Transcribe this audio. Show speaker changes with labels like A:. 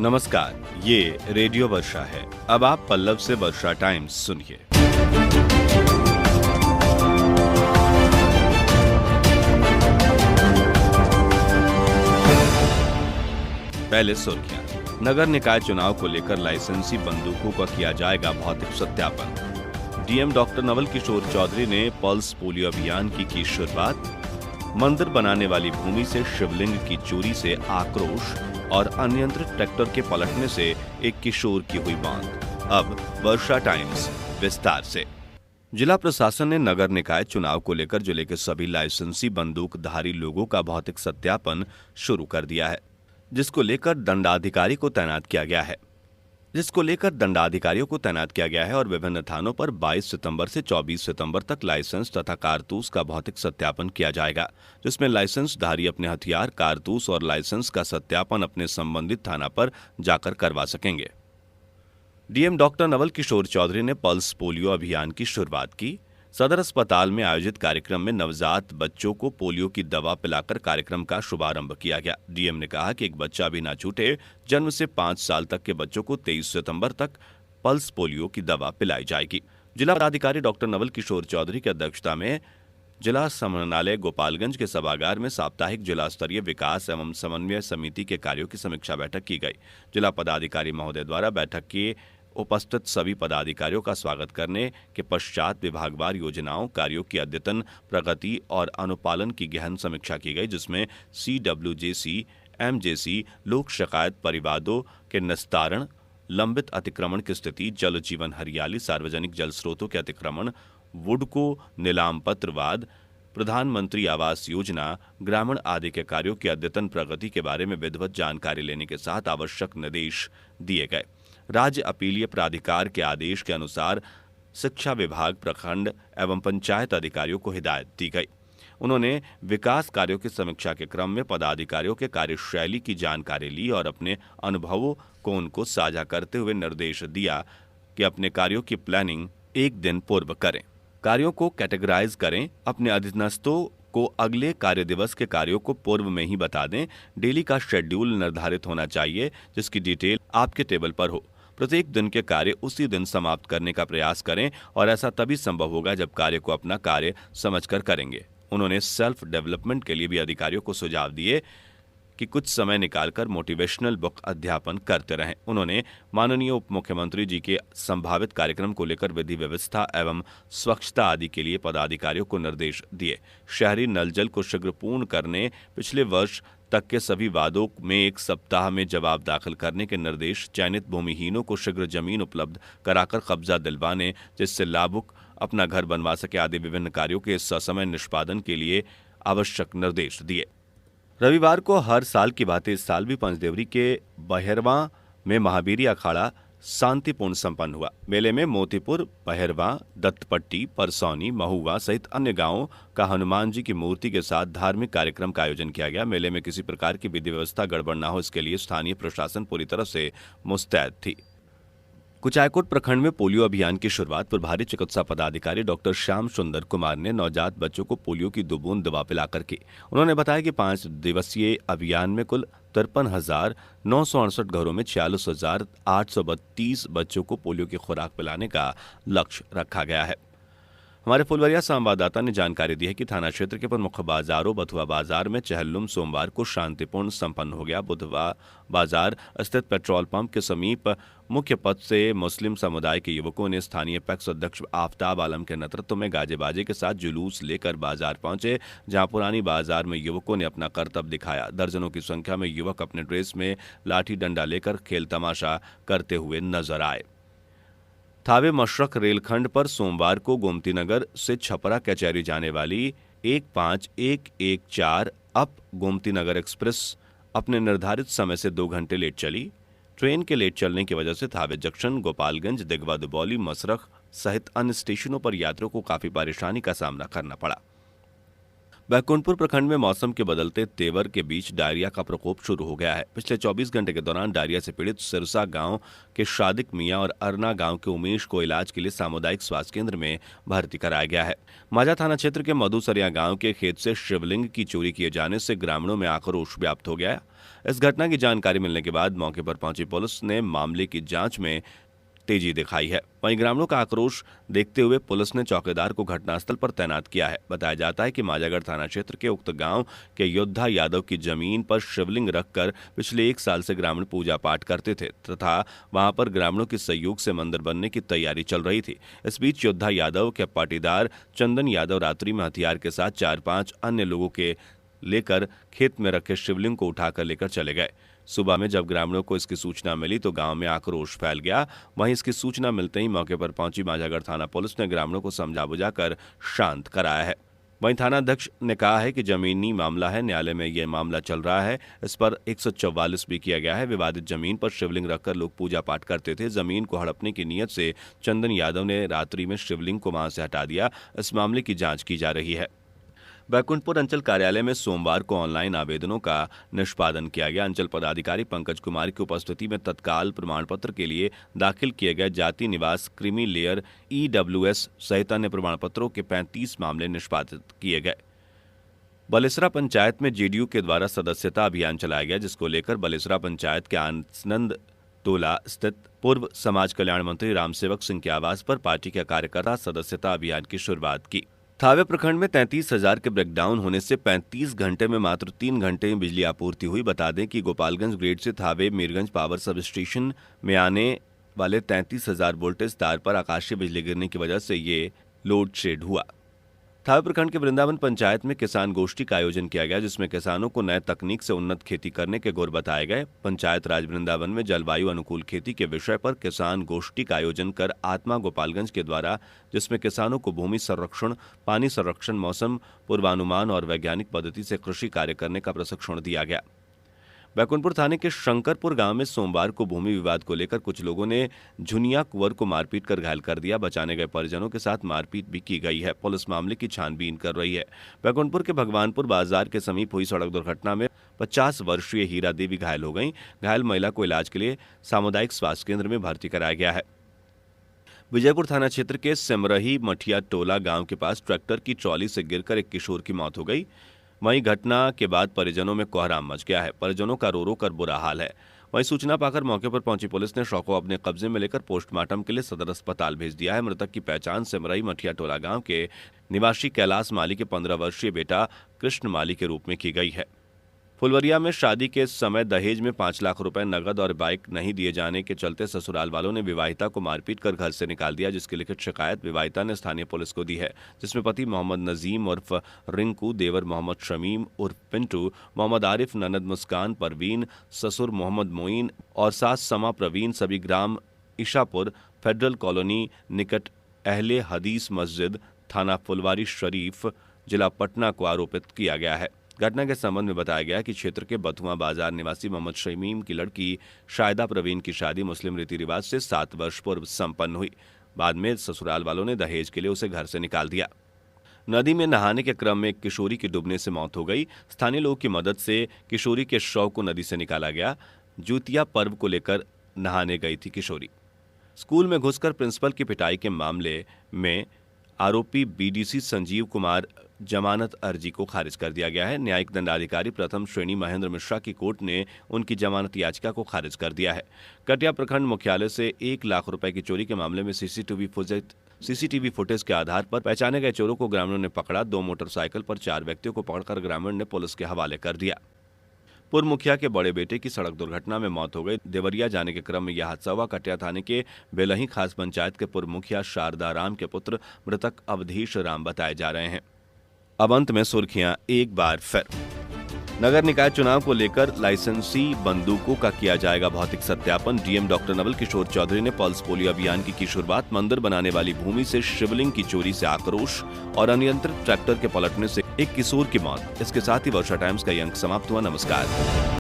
A: नमस्कार, ये रेडियो वर्षा है। अब आप पल्लव से वर्षा टाइम्स सुनिए। पहले सुर्खियां। नगर निकाय चुनाव को लेकर लाइसेंसी बंदूकों का किया जाएगा भौतिक सत्यापन। डीएम डॉक्टर नवल किशोर चौधरी ने पल्स पोलियो अभियान की शुरुआत। मंदिर बनाने वाली भूमि से शिवलिंग की चोरी से आक्रोश और अनियंत्रित ट्रैक्टर के पलटने से एक किशोर की हुई मौत। अब वर्षा टाइम्स विस्तार से। जिला प्रशासन ने नगर निकाय चुनाव को लेकर जिले के सभी लाइसेंसी बंदूकधारी लोगों का भौतिक सत्यापन शुरू कर दिया है, जिसको लेकर दंडाधिकारियों को तैनात किया गया है और विभिन्न थानों पर 22 सितंबर से 24 सितंबर तक लाइसेंस तथा कारतूस का भौतिक सत्यापन किया जाएगा, जिसमें लाइसेंसधारी अपने हथियार, कारतूस और लाइसेंस का सत्यापन अपने संबंधित थाना पर जाकर करवा सकेंगे। डीएम डॉक्टर नवल किशोर चौधरी ने पल्स पोलियो अभियान की शुरुआत की। सदर अस्पताल में आयोजित कार्यक्रम में नवजात बच्चों को पोलियो की दवा पिलाकर कार्यक्रम का शुभारंभ किया गया। डीएम ने कहा कि एक बच्चा भी ना छूटे। जन्म से 5 साल तक के बच्चों को 23 सितंबर तक पल्स पोलियो की दवा पिलाई जाएगी। जिला पदाधिकारी डॉक्टर नवल किशोर चौधरी की अध्यक्षता में जिला समन्वयालय गोपालगंज के सभागार में साप्ताहिक जिला स्तरीय विकास एवं समन्वय समिति के कार्यों की समीक्षा बैठक की गई। जिला पदाधिकारी महोदय द्वारा बैठक के उपस्थित सभी पदाधिकारियों का स्वागत करने के पश्चात विभागवार योजनाओं, कार्यों की अद्यतन प्रगति और अनुपालन की गहन समीक्षा की गई, जिसमें CWJC, MJC, लोक शिकायत परिवादों के निस्तारण, लंबित अतिक्रमण की स्थिति, जल जीवन हरियाली, सार्वजनिक जल स्रोतों के अतिक्रमण, वुडको नीलाम पत्रवाद, प्रधानमंत्री आवास योजना, ग्रामीण आदि के कार्यों की अद्यतन प्रगति के बारे में विधिवत जानकारी लेने के साथ आवश्यक निर्देश दिए गए। राज्य अपीलीय प्राधिकार के आदेश के अनुसार शिक्षा विभाग, प्रखंड एवं पंचायत अधिकारियों को हिदायत दी गई। उन्होंने विकास कार्यों की समीक्षा के क्रम में पदाधिकारियों के कार्यशैली की जानकारी ली और अपने अनुभवों को उनको साझा करते हुए निर्देश दिया कि अपने कार्यों की प्लानिंग एक दिन पूर्व करें, कार्यों को कैटेगराइज करें, अपने अधीनस्थों को अगले कार्य दिवस के कार्यों को पूर्व में ही बता दें। डेली का शेड्यूल निर्धारित होना चाहिए, जिसकी डिटेल आपके टेबल पर हो। प्रत्येक दिन के कार्य उसी दिन समाप्त करने का प्रयास करें और ऐसा तभी संभव होगा जब कार्य को अपना कार्य समझकर करेंगे। उन्होंने सेल्फ डेवलपमेंट के लिए भी अधिकारियों को सुझाव दिए कि कुछ समय निकालकर मोटिवेशनल बुक अध्यापन करते रहें। उन्होंने माननीय उप मुख्यमंत्री जी के संभावित कार्यक्रम को लेकर विधि व्यवस्था एवं स्वच्छता आदि के लिए पदाधिकारियों को निर्देश दिए। शहरी नल जल को शीघ्र पूर्ण करने, पिछले वर्ष तक के सभी वादों में 1 सप्ताह में जवाब दाखिल करने के निर्देश, चयनित भूमिहीनों को शीघ्र जमीन उपलब्ध कराकर कब्जा दिलवाने जिससे लाभुक अपना घर बनवा सके आदि विभिन्न कार्यों के ससमय निष्पादन के लिए आवश्यक निर्देश दिए। रविवार को हर साल की भांति इस साल भी पंचदेवरी के बहेरवा में महावीरी अखाड़ा शांतिपूर्ण संपन्न हुआ। मेले में मोतीपुर, बहेरवा, दत्तपट्टी, परसौनी, महुआ सहित अन्य गांवों का हनुमान जी की मूर्ति के साथ धार्मिक कार्यक्रम का आयोजन किया गया। मेले में किसी प्रकार की विधि व्यवस्था गड़बड़ न हो, इसके लिए स्थानीय प्रशासन पूरी तरह से मुस्तैद थी। कुचायकोट प्रखंड में पोलियो अभियान की शुरुआत प्रभारी चिकित्सा पदाधिकारी डॉक्टर श्याम सुंदर कुमार ने नवजात बच्चों को पोलियो की 2 बूंद दवा पिलाकर की। उन्होंने बताया कि 5 दिवसीय अभियान में कुल 53,968 घरों में 46,832 बच्चों को पोलियो की खुराक पिलाने का लक्ष्य रखा गया है। हमारे फुलवरिया संवाददाता ने जानकारी दी है कि थाना क्षेत्र के प्रमुख बाजारों बथुआ बाजार में चहलुम सोमवार को शांतिपूर्ण संपन्न हो गया। बुधवा बाजार स्थित पेट्रोल पंप के समीप मुख्य पथ से मुस्लिम समुदाय के युवकों ने स्थानीय पैक्स अध्यक्ष आफ्ताब आलम के नेतृत्व में गाजे बाजे के साथ जुलूस लेकर बाजार पहुंचे, जहां पुरानी बाजार में युवकों ने अपना करतब दिखाया। दर्जनों की संख्या में युवक अपने ड्रेस में लाठी डंडा लेकर खेल तमाशा करते हुए नजर आए। थावे मशरक रेलखंड पर सोमवार को गोमतीनगर से छपरा कचहरी जाने वाली 15114 अप गोमतीनगर एक्सप्रेस अपने निर्धारित समय से 2 घंटे लेट चली। ट्रेन के लेट चलने की वजह से थावे जंक्शन, गोपालगंज, दिगवा दुबौली, मसरख सहित अन्य स्टेशनों पर यात्रियों को काफी परेशानी का सामना करना पड़ा। बैकुंठपुर प्रखंड में मौसम के बदलते तेवर के बीच डायरिया का प्रकोप शुरू हो गया है। पिछले 24 घंटे के दौरान डायरिया से पीड़ित सिरसा गांव के शादिक मियां और अरना गांव के उमेश को इलाज के लिए सामुदायिक स्वास्थ्य केंद्र में भर्ती कराया गया है। मांझा थाना क्षेत्र के मधुसरिया गांव के खेत से शिवलिंग की चोरी किए जाने से ग्रामीणों में आक्रोश व्याप्त हो गया। इस घटना की जानकारी मिलने के बाद मौके पर पहुंची पुलिस ने मामले की जांच में तेजी दिखाई है। वहीं ग्रामीणों का आक्रोश देखते हुए पुलिस ने चौकीदार को घटनास्थल पर तैनात किया है। बताया जाता है कि मांझागढ़ थाना क्षेत्र के उक्त गांव के योद्धा यादव की जमीन पर शिवलिंग रखकर पिछले 1 साल से ग्रामीण पूजा पाठ करते थे तथा वहां पर ग्रामीणों के सहयोग से मंदिर बनने की तैयारी चल रही थी। इस बीच योद्धा यादव के पाटीदार चंदन यादव रात्रि में हथियार के साथ 4-5 अन्य लोगों के लेकर खेत में रखे शिवलिंग को उठाकर लेकर चले गए। सुबह में जब ग्रामीणों को इसकी सूचना मिली तो गांव में आक्रोश फैल गया। वहीं इसकी सूचना मिलते ही मौके पर पहुंची मांझागढ़ थाना पुलिस ने ग्रामीणों को समझा बुझाकर शांत कराया है। वहीं थानाध्यक्ष ने कहा है कि जमीनी मामला है, न्यायालय में यह मामला चल रहा है। इस पर 144 भी किया गया है। विवादित जमीन पर शिवलिंग रखकर लोग पूजा पाठ करते थे। जमीन को हड़पने की नियत से चंदन यादव ने रात्रि में शिवलिंग को वहां से हटा दिया। इस मामले की जांच की जा रही है। बैकुंठपुर अंचल कार्यालय में सोमवार को ऑनलाइन आवेदनों का निष्पादन किया गया। अंचल पदाधिकारी पंकज कुमार की उपस्थिति में तत्काल प्रमाण पत्र के लिए दाखिल किए गए जाति निवास क्रीमी लेयर EWS सहित अन्य प्रमाण पत्रों के 35 मामले निष्पादित किए गए। बलेसरा पंचायत में JDU के द्वारा सदस्यता अभियान चलाया गया, जिसको लेकर बलेसरा पंचायत के आनंद टोला स्थित पूर्व समाज कल्याण मंत्री रामसेवक सिंह के आवास पर पार्टी के कार्यकर्ता सदस्यता अभियान की शुरुआत की। थावे प्रखंड में 33,000 के ब्रेकडाउन होने से 35 घंटे में मात्र 3 घंटे में बिजली आपूर्ति हुई। बता दें कि गोपालगंज ग्रेड से Thawe Mirganj power sub station में आने वाले 33,000 वोल्टेज तार पर आकाशीय बिजली गिरने की वजह से ये लोड शेड हुआ। थावे प्रखंड के वृंदावन पंचायत में किसान गोष्ठी का आयोजन किया गया, जिसमें किसानों को नए तकनीक से उन्नत खेती करने के गुर बताए गए। पंचायत राज वृंदावन में जलवायु अनुकूल खेती के विषय पर किसान गोष्ठी का आयोजन कर आत्मा गोपालगंज के द्वारा, जिसमें किसानों को भूमि संरक्षण, पानी संरक्षण, मौसम पूर्वानुमान और वैज्ञानिक पद्धति से कृषि कार्य करने का प्रशिक्षण दिया गया। बैकुंठपुर थाने के शंकरपुर गांव में सोमवार को भूमि विवाद को लेकर कुछ लोगों ने झुनिया कुंवर को मारपीट कर घायल कर दिया। बचाने गए परिजनों के साथ मारपीट भी की गई है। पुलिस मामले की छानबीन कर रही है। बैकुंठपुर के भगवानपुर बाजार के समीप हुई सड़क दुर्घटना में 50 वर्षीय हीरा देवी घायल हो गई। घायल महिला को इलाज के लिए सामुदायिक स्वास्थ्य केंद्र में भर्ती कराया गया है। विजयपुर थाना क्षेत्र के सिमरही मठिया टोला गांव के पास ट्रैक्टर की ट्रॉली से गिरकर एक किशोर की मौत हो गई। वहीं घटना के बाद परिजनों में कोहराम मच गया है। परिजनों का रो रो कर बुरा हाल है। वहीं सूचना पाकर मौके पर पहुंची पुलिस ने शव को अपने कब्जे में लेकर पोस्टमार्टम के लिए सदर अस्पताल भेज दिया है। मृतक की पहचान सिमरही मठिया टोला गांव के निवासी कैलाश माली के 15 वर्षीय बेटा कृष्ण माली के रूप में की गई है। फुलवरिया में शादी के समय दहेज में 5 लाख रुपए नगद और बाइक नहीं दिए जाने के चलते ससुराल वालों ने विवाहिता को मारपीट कर घर से निकाल दिया, जिसकी लिखित शिकायत विवाहिता ने स्थानीय पुलिस को दी है, जिसमें पति मोहम्मद नजीम उर्फ रिंकू, देवर मोहम्मद शमीम उर्फ पिंटू, मोहम्मद आरिफ, ननद मुस्कान परवीन, ससुर मोहम्मद मोइन और सास समा प्रवीण सभी ग्राम ईशापुर फेडरल कॉलोनी निकट अहले हदीस मस्जिद थाना फुलवारी शरीफ जिला पटना को आरोपित किया गया है। घटना के संबंध में बताया गया कि क्षेत्र के बथुआ बाजार निवासी मोहम्मद शमीम की लड़की शायदा प्रवीण की शादी मुस्लिम रीति रिवाज से 7 वर्ष पूर्व संपन्न हुई। बाद में ससुराल वालों ने दहेज के लिए उसे घर से निकाल दिया। नदी में नहाने के क्रम में एक किशोरी की डूबने से मौत हो गई। स्थानीय लोगों की मदद से किशोरी के शव को नदी से निकाला गया। जूतिया पर्व को लेकर नहाने गई थी किशोरी। स्कूल में घुसकर प्रिंसिपल की पिटाई के मामले में आरोपी BDC संजीव कुमार जमानत अर्जी को खारिज कर दिया गया है। न्यायिक दंडाधिकारी प्रथम श्रेणी महेंद्र मिश्रा की कोर्ट ने उनकी जमानत याचिका को खारिज कर दिया है। कटिया प्रखंड मुख्यालय से 1 लाख रुपए की चोरी के मामले में सीसीटीवी फुटेज के आधार पर पहचाने गए चोरों को ग्रामीणों ने पकड़ा। 2 मोटरसाइकिल पर 4 व्यक्तियों को पकड़कर ग्रामीण ने पुलिस के हवाले कर दिया। पूर्व मुखिया के बड़े बेटे की सड़क दुर्घटना में मौत हो गई। देवरिया जाने के क्रम में यह हादसा हुआ। कटिया थाने के बेलही खास पंचायत के पूर्व मुखिया शारदा राम के पुत्र मृतक अवधेश राम बताए जा रहे हैं। अब अंत में सुर्खियां एक बार फिर। नगर निकाय चुनाव को लेकर लाइसेंसी बंदूकों का किया जाएगा भौतिक सत्यापन। डीएम डॉक्टर नवल किशोर चौधरी ने पल्स पोलियो अभियान की शुरुआत। मंदिर बनाने वाली भूमि से शिवलिंग की चोरी से आक्रोश और अनियंत्रित ट्रैक्टर के पलटने से एक किशोर की मौत। इसके साथ ही वर्षा टाइम्स का ये अंक समाप्त हुआ। नमस्कार।